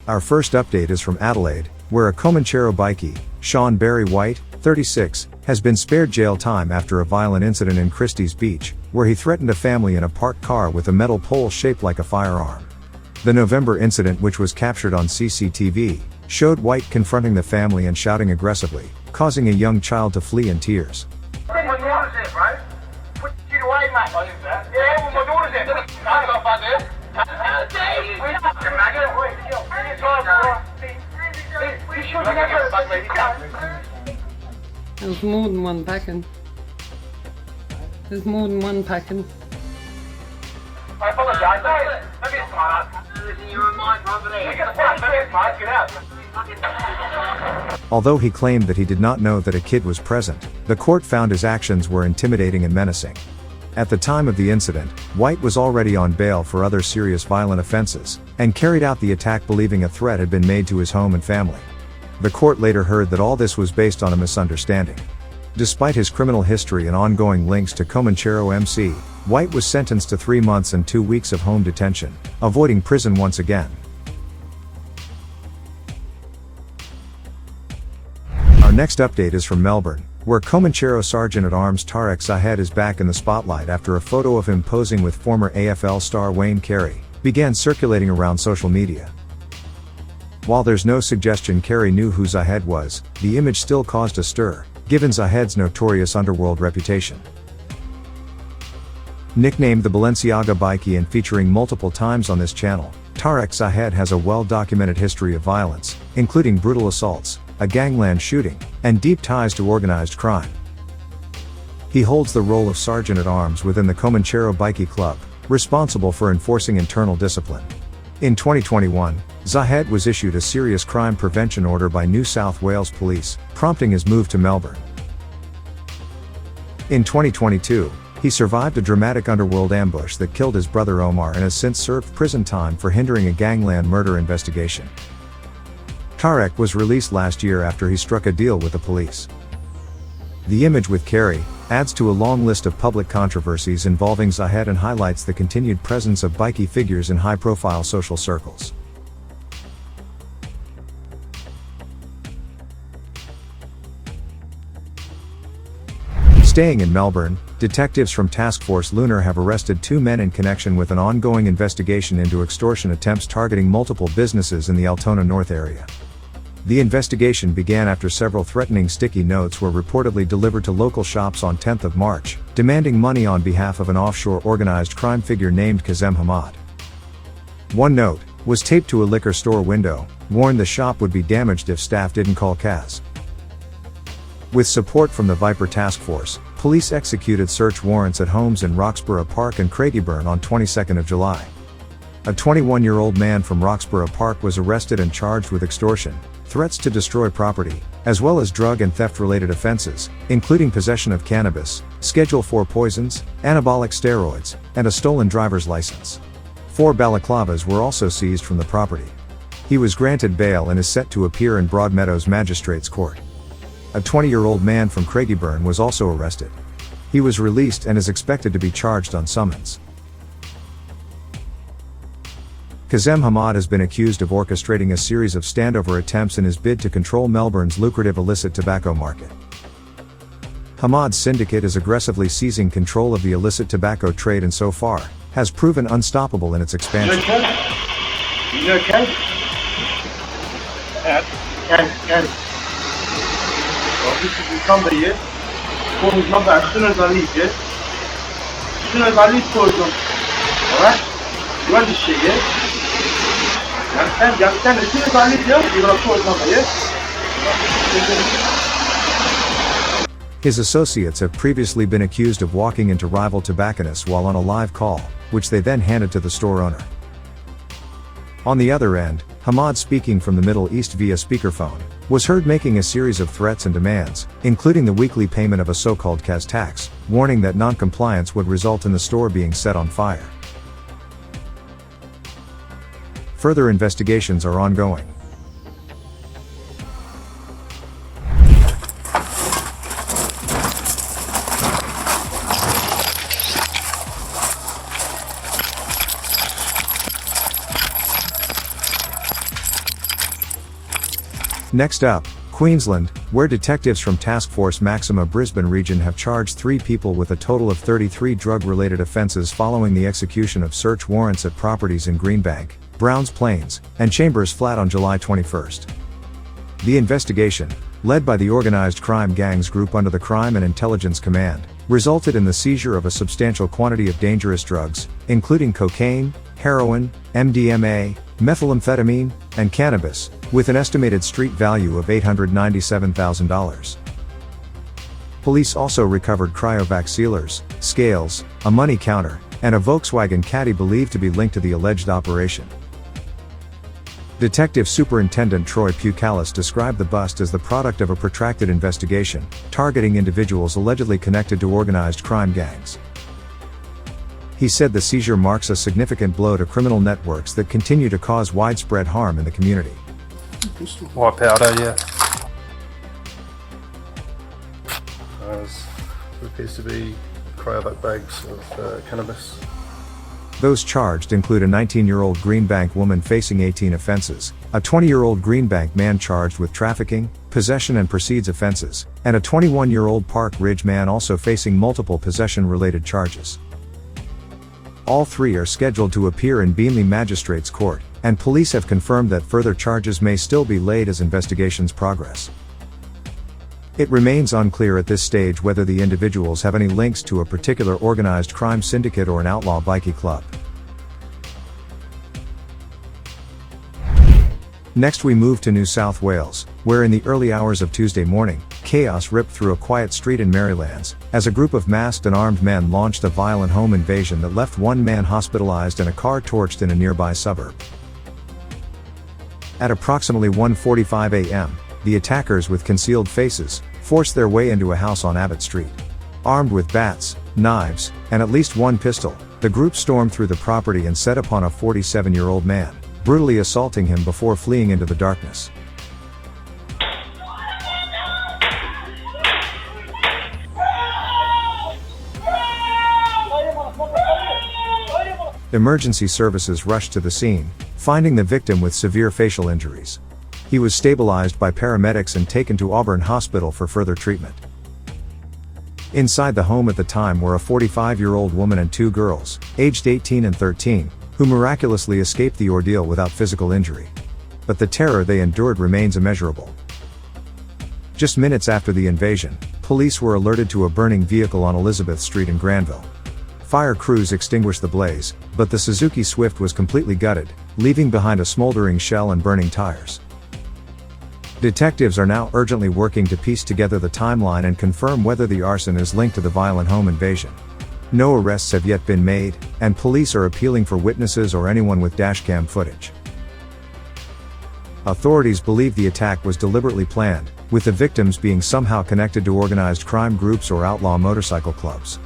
Our first update is from Adelaide, where a Comanchero bikie, Shaun Barry White, 36, has been spared jail time after a violent incident in Christie's Beach, where he threatened a family in a parked car with a metal pole shaped like a firearm. The November incident, which was captured on CCTV, showed White confronting the family and shouting aggressively, causing a young child to flee in tears. There's more than one packing. There's more than one packing. I apologise. Maybe it's fine. You're in my property. Get out. Although he claimed that he did not know that a kid was present, the court found his actions were intimidating and menacing. At the time of the incident, White was already on bail for other serious violent offenses, and carried out the attack believing a threat had been made to his home and family. The court later heard that all this was based on a misunderstanding. Despite his criminal history and ongoing links to Comanchero MC, White was sentenced to 3 months and 2 weeks of home detention, avoiding prison once again. Our next update is from Melbourne, where Comanchero Sergeant-at-Arms Tarek Zahed is back in the spotlight after a photo of him posing with former AFL star Wayne Carey began circulating around social media. While there's no suggestion Carey knew who Zahed was, the image still caused a stir, given Zahed's notorious underworld reputation. Nicknamed the Balenciaga Bikie and featuring multiple times on this channel, Tarek Zahed has a well-documented history of violence, including brutal assaults, a gangland shooting, and deep ties to organized crime. He holds the role of Sergeant-at-Arms within the Comanchero Bikie Club, responsible for enforcing internal discipline. In 2021, Zahed was issued a serious crime prevention order by New South Wales Police, prompting his move to Melbourne. In 2022, he survived a dramatic underworld ambush that killed his brother Omar and has since served prison time for hindering a gangland murder investigation. Tarek was released last year after he struck a deal with the police. The image with Carey adds to a long list of public controversies involving Zahed and highlights the continued presence of bikie figures in high-profile social circles. Staying in Melbourne, detectives from Taskforce Lunar have arrested 2 men in connection with an ongoing investigation into extortion attempts targeting multiple businesses in the Altona North area. The investigation began after several threatening sticky notes were reportedly delivered to local shops on 10th of March, demanding money on behalf of an offshore organized crime figure named Kazem Hamad. One note was taped to a liquor store window, warned the shop would be damaged if staff didn't call Kaz. With support from the Viper Task Force, police executed search warrants at homes in Roxburgh Park and Craigieburn on 22nd of July. A 21-year-old man from Roxburgh Park was arrested and charged with extortion, threats to destroy property, as well as drug and theft-related offenses, including possession of cannabis, Schedule 4 poisons, anabolic steroids, and a stolen driver's license. 4 balaclavas were also seized from the property. He was granted bail and is set to appear in Broadmeadows Magistrates Court. A 20-year-old man from Craigieburn was also arrested. He was released and is expected to be charged on summons. Kazem Hamad has been accused of orchestrating a series of standover attempts in his bid to control Melbourne's lucrative illicit tobacco market. Hamad's syndicate is aggressively seizing control of the illicit tobacco trade and so far, has proven unstoppable in its expansion. You okay? Can. Well, this is the number here. Call his number as soon as I leave, yeah? As soon as I leave, call his number. Alright? You want this shit, yeah? You understand? As soon as I leave, yeah? You're gonna call his number, yeah? His associates have previously been accused of walking into rival tobacconists while on a live call, which they then handed to the store owner. On the other end, Hamad, speaking from the Middle East via speakerphone, was heard making a series of threats and demands, including the weekly payment of a so-called Kaz tax, warning that non-compliance would result in the store being set on fire. Further investigations are ongoing. Next up, Queensland, where detectives from Taskforce Maxima Brisbane region have charged 3 people with a total of 33 drug-related offences following the execution of search warrants at properties in Greenbank, Browns Plains, and Chambers Flat on July 21st. The investigation, led by the Organised Crime Gangs Group under the Crime and Intelligence Command, resulted in the seizure of a substantial quantity of dangerous drugs, including cocaine, heroin, MDMA, methamphetamine, and cannabis, with an estimated street value of $897,000. Police also recovered cryovac sealers, scales, a money counter, and a Volkswagen Caddy believed to be linked to the alleged operation. Detective Superintendent Troy Pucalis described the bust as the product of a protracted investigation, targeting individuals allegedly connected to organized crime gangs. He said the seizure marks a significant blow to criminal networks that continue to cause widespread harm in the community. White powder, yeah. There appears to be cryovac bags of cannabis. Those charged include a 19-year-old Greenbank woman facing 18 offenses, a 20-year-old Greenbank man charged with trafficking, possession and proceeds offenses, and a 21-year-old Park Ridge man also facing multiple possession-related charges. All 3 are scheduled to appear in Beenleigh Magistrates Court, and police have confirmed that further charges may still be laid as investigations progress. It remains unclear at this stage whether the individuals have any links to a particular organized crime syndicate or an outlaw bikie club. Next we move to New South Wales, where in the early hours of Tuesday morning, chaos ripped through a quiet street in Marylands, as a group of masked and armed men launched a violent home invasion that left 1 man hospitalized and a car torched in a nearby suburb. At approximately 1:45 a.m., the attackers with concealed faces forced their way into a house on Abbott Street. Armed with bats, knives, and at least 1 pistol, the group stormed through the property and set upon a 47-year-old man, brutally assaulting him before fleeing into the darkness. Emergency services rushed to the scene, finding the victim with severe facial injuries. He was stabilized by paramedics and taken to Auburn Hospital for further treatment. Inside the home at the time were a 45-year-old woman and 2 girls, aged 18 and 13, who miraculously escaped the ordeal without physical injury. But the terror they endured remains immeasurable. Just minutes after the invasion, police were alerted to a burning vehicle on Elizabeth Street in Granville. Fire crews extinguished the blaze, but the Suzuki Swift was completely gutted, leaving behind a smoldering shell and burning tires. Detectives are now urgently working to piece together the timeline and confirm whether the arson is linked to the violent home invasion. No arrests have yet been made, and police are appealing for witnesses or anyone with dashcam footage. Authorities believe the attack was deliberately planned, with the victims being somehow connected to organized crime groups or outlaw motorcycle clubs.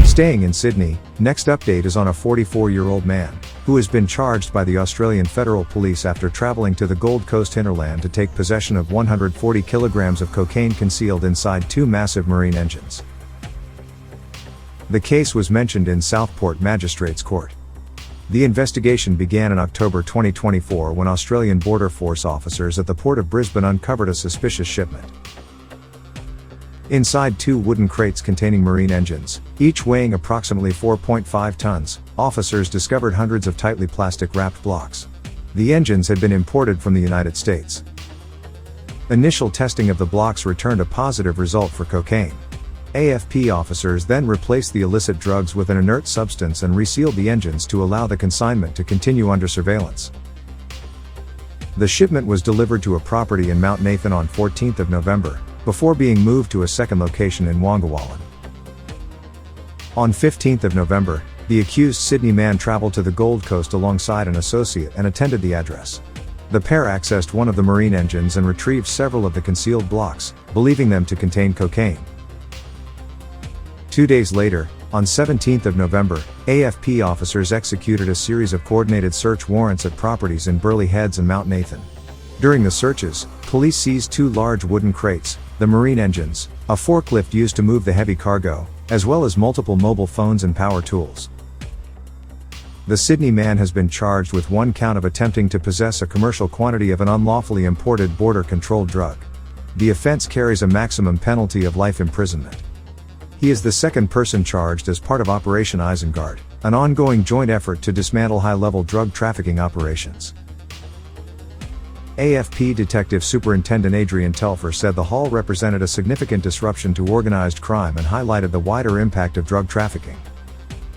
Staying in Sydney, next update is on a 44-year-old man, who has been charged by the Australian Federal Police after travelling to the Gold Coast hinterland to take possession of 140 kilograms of cocaine concealed inside 2 massive marine engines. The case was mentioned in Southport Magistrates Court. The investigation began in October 2024 when Australian Border Force officers at the Port of Brisbane uncovered a suspicious shipment. Inside 2 wooden crates containing marine engines, each weighing approximately 4.5 tons, officers discovered hundreds of tightly plastic-wrapped blocks. The engines had been imported from the United States. Initial testing of the blocks returned a positive result for cocaine. AFP officers then replaced the illicit drugs with an inert substance and resealed the engines to allow the consignment to continue under surveillance. The shipment was delivered to a property in Mount Nathan on 14th of November, before being moved to a second location in Wongawalan. On 15th of November, the accused Sydney man travelled to the Gold Coast alongside an associate and attended the address. The pair accessed one of the marine engines and retrieved several of the concealed blocks, believing them to contain cocaine. 2 days later, on 17th of November, AFP officers executed a series of coordinated search warrants at properties in Burleigh Heads and Mount Nathan. During the searches, police seized 2 large wooden crates, the marine engines, a forklift used to move the heavy cargo, as well as multiple mobile phones and power tools. The Sydney man has been charged with 1 count of attempting to possess a commercial quantity of an unlawfully imported border-controlled drug. The offense carries a maximum penalty of life imprisonment. He is the second person charged as part of Operation Isengard, an ongoing joint effort to dismantle high-level drug trafficking operations. AFP Detective Superintendent Adrian Telfer said the haul represented a significant disruption to organized crime and highlighted the wider impact of drug trafficking.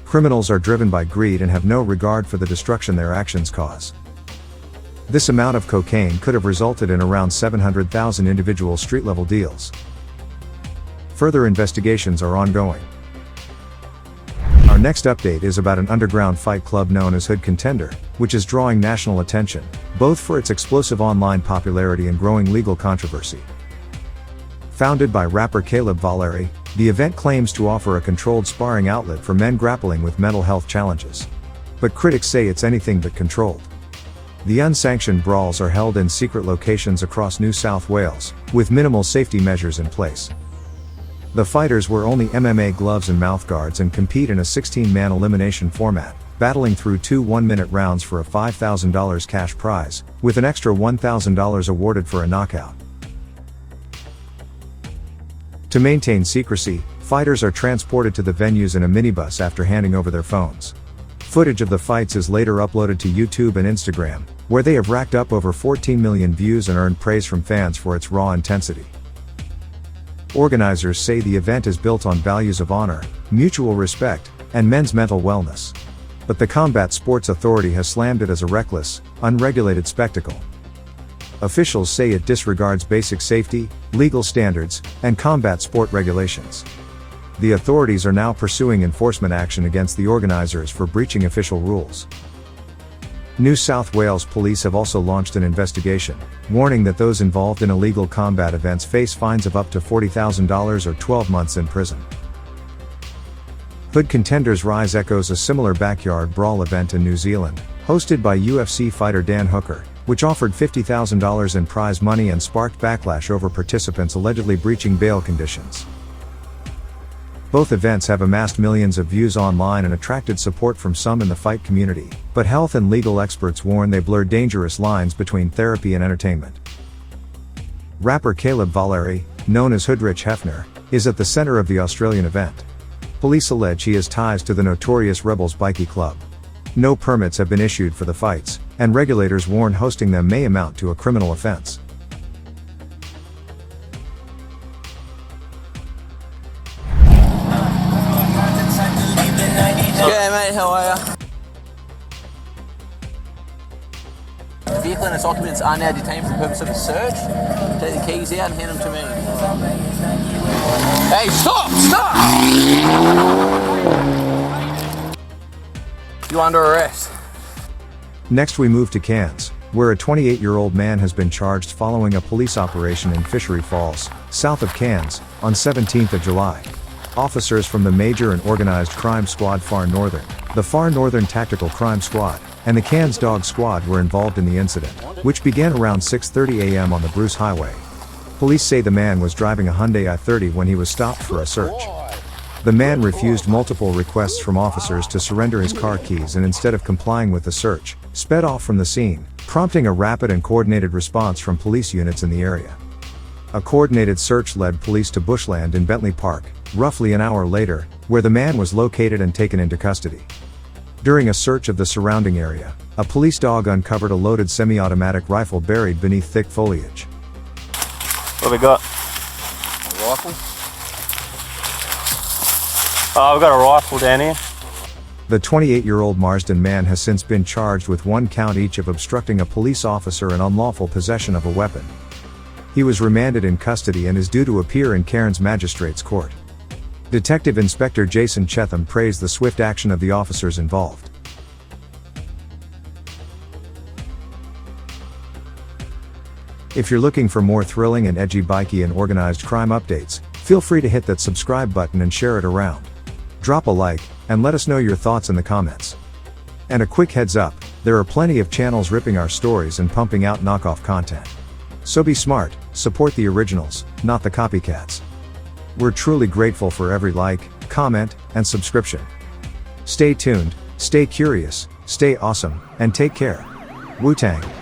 Criminals are driven by greed and have no regard for the destruction their actions cause. This amount of cocaine could have resulted in around 700,000 individual street-level deals. Further investigations are ongoing. Our next update is about an underground fight club known as Hood Contender, which is drawing national attention, both for its explosive online popularity and growing legal controversy. Founded by rapper Caleb Valeri, the event claims to offer a controlled sparring outlet for men grappling with mental health challenges. But critics say it's anything but controlled. The unsanctioned brawls are held in secret locations across New South Wales, with minimal safety measures in place. The fighters wear only MMA gloves and mouthguards and compete in a 16-man elimination format, battling through 2 one-minute rounds for a $5,000 cash prize, with an extra $1,000 awarded for a knockout. To maintain secrecy, fighters are transported to the venues in a minibus after handing over their phones. Footage of the fights is later uploaded to YouTube and Instagram, where they have racked up over 14 million views and earned praise from fans for its raw intensity. Organizers say the event is built on values of honor, mutual respect, and men's mental wellness. But the Combat Sports Authority has slammed it as a reckless, unregulated spectacle. Officials say it disregards basic safety, legal standards, and combat sport regulations. The authorities are now pursuing enforcement action against the organizers for breaching official rules. New South Wales police have also launched an investigation, warning that those involved in illegal combat events face fines of up to $40,000 or 12 months in prison. Hood Contender's rise echoes a similar backyard brawl event in New Zealand, hosted by UFC fighter Dan Hooker, which offered $50,000 in prize money and sparked backlash over participants allegedly breaching bail conditions. Both events have amassed millions of views online and attracted support from some in the fight community, but health and legal experts warn they blur dangerous lines between therapy and entertainment. Rapper Caleb Valeri, known as Hoodrich Hefner, is at the center of the Australian event. Police allege he has ties to the notorious Rebels Bikie Club. No permits have been issued for the fights, and regulators warn hosting them may amount to a criminal offense. Yeah, mate, how are ya? The vehicle and its occupants are now detained for the purpose of a search. Take the keys out and hand them to me. Hey, stop! Stop! You're under arrest. Next we move to Cairns, where a 28-year-old man has been charged following a police operation in Fishery Falls, south of Cairns, on 17th of July. Officers from the Major and Organised Crime Squad Far Northern, the Far Northern Tactical Crime Squad, and the Cairns Dog Squad were involved in the incident, which began around 6:30 a.m. on the Bruce Highway. Police say the man was driving a Hyundai i30 when he was stopped for a search. The man refused multiple requests from officers to surrender his car keys and instead of complying with the search, sped off from the scene, prompting a rapid and coordinated response from police units in the area. A coordinated search led police to bushland in Bentley Park, roughly an hour later, where the man was located and taken into custody. During a search of the surrounding area, a police dog uncovered a loaded semi-automatic rifle buried beneath thick foliage. What have we got? A rifle? Oh, we've got a rifle down here. The 28-year-old Marsden man has since been charged with 1 count each of obstructing a police officer and unlawful possession of a weapon. He was remanded in custody and is due to appear in Cairns Magistrates Court. Detective Inspector Jason Chetham praised the swift action of the officers involved. If you're looking for more thrilling and edgy bikie and organized crime updates, feel free to hit that subscribe button and share it around. Drop a like, and let us know your thoughts in the comments. And a quick heads up, there are plenty of channels ripping our stories and pumping out knockoff content. So be smart, support the originals, not the copycats. We're truly grateful for every like, comment, and subscription. Stay tuned, stay curious, Stay awesome, and take care. Wu-Tang.